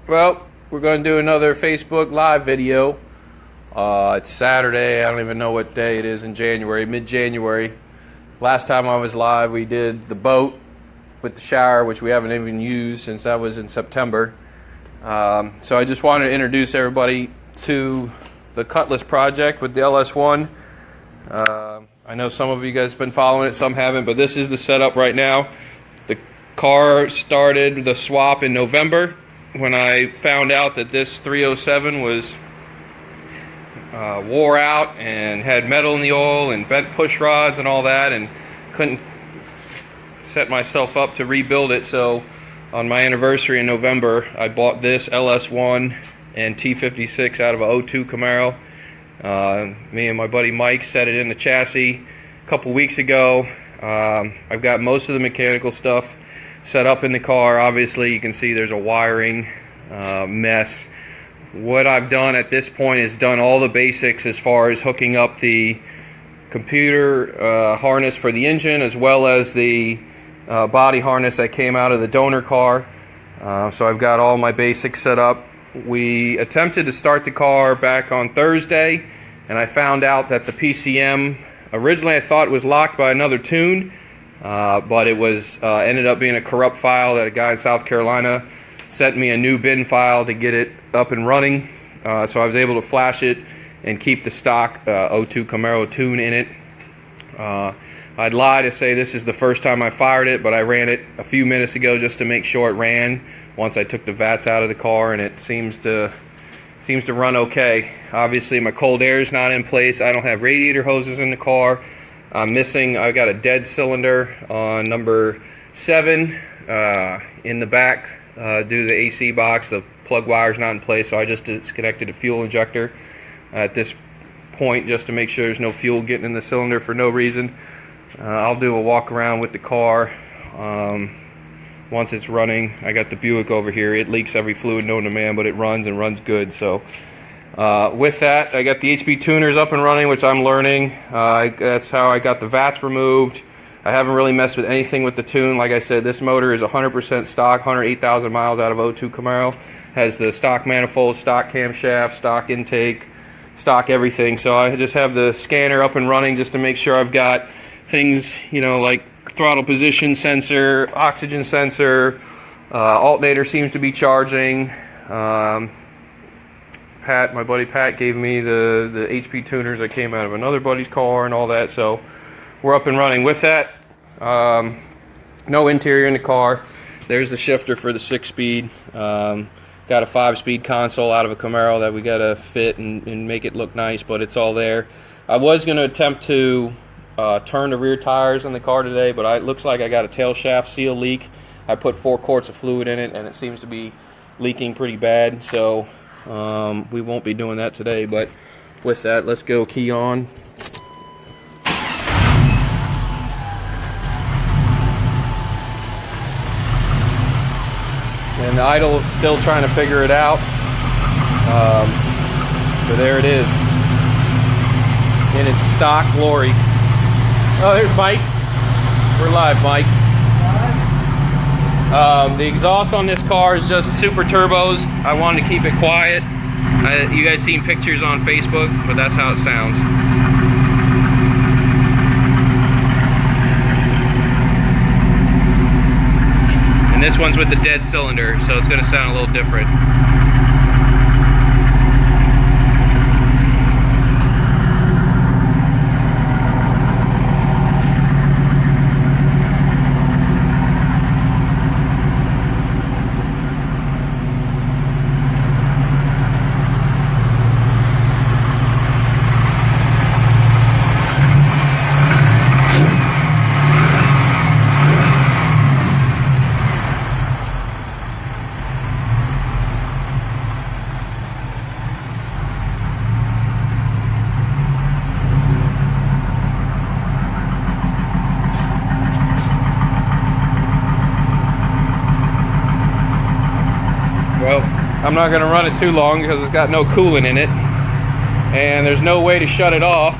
Well, we're going to do another Facebook Live video. It's Saturday. I don't even know what day it is in January, mid-January. Last time I was live, we did the boat with the shower, which we haven't even used since that was in September. So I just wanted to introduce everybody to the Cutlass project with the LS1. I know some of you guys have been following it, some haven't, but this is the setup right now. The car started the swap in November when I found out that this 307 was wore out and had metal in the oil and bent push rods and all that, and couldn't set myself up to rebuild it. So on my anniversary in November, I bought this LS1 and T56 out of a 02 Camaro. Me and my buddy Mike set it in the chassis a couple weeks ago. I've got most of the mechanical stuff set up in the car. Obviously you can see there's a wiring mess. What I've done at this point is done all the basics as far as hooking up the computer harness for the engine, as well as the body harness that came out of the donor car. So I've got all my basics set up. We attempted to start the car back on Thursday, and I found out that the PCM, originally I thought it was locked by another tune, but it was ended up being a corrupt file that a guy in South Carolina sent me a new bin file to get it up and running. So I was able to flash it and keep the stock 02 Camaro tune in it. I'd lie to say this is the first time I fired it, but I ran it a few minutes ago just to make sure it ran once I took the vats out of the car, and it seems to run okay. Obviously my cold air is not in place. I don't have radiator hoses in the car. I got a dead cylinder on number 7 in the back due to the AC box. The plug wire's not in place, so I just disconnected the fuel injector at this point just to make sure there's no fuel getting in the cylinder for no reason. I'll do a walk around with the car once it's running. I got the Buick over here. It leaks every fluid known to man, but it runs and runs good. So with that, I got the HP tuners up and running, which I'm learning. That's how I got the vats removed. I haven't really messed with anything with the tune. Like I said, this motor is 100% stock, 108,000 miles out of 02 Camaro. Has the stock manifold, stock camshaft, stock intake, stock everything. So I just have the scanner up and running just to make sure I've got things, you know, like throttle position sensor, oxygen sensor, alternator seems to be charging. Pat, my buddy Pat, gave me the HP tuners that came out of another buddy's car and all that, so we're up and running with that. No interior in the car. There's the shifter for the 6-speed. Got a 5-speed console out of a Camaro that we got to fit and make it look nice, but it's all there. I was going to attempt to turn the rear tires on the car today, but it looks like I got a tail shaft seal leak. I put 4 quarts of fluid in it, and it seems to be leaking pretty bad, so we won't be doing that today. But with that, let's go key on. And the idle is still trying to figure it out. So there it is in its stock glory. Oh, there's Mike. We're live, Mike. The exhaust on this car is just super turbos. I wanted to keep it quiet. You guys seen pictures on Facebook, but that's how it sounds. And this one's with the dead cylinder, so it's going to sound a little different. Well, I'm not going to run it too long because it's got no coolant in it, and there's no way to shut it off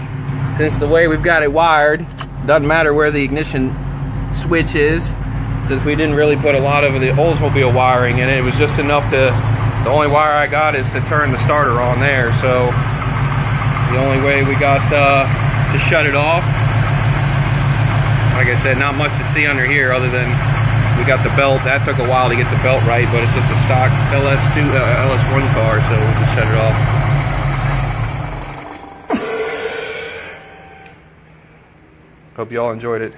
since the way we've got it wired. Doesn't matter where the ignition switch is, since we didn't really put a lot of the Oldsmobile wiring in it. It was just enough to The only wire I got is to turn the starter on there, so the only way we got to shut it off. Like I said, not much to see under here other than we got the belt. That took a while to get the belt right, but it's just a stock LS1 car, so we'll just shut it off. Hope you all enjoyed it.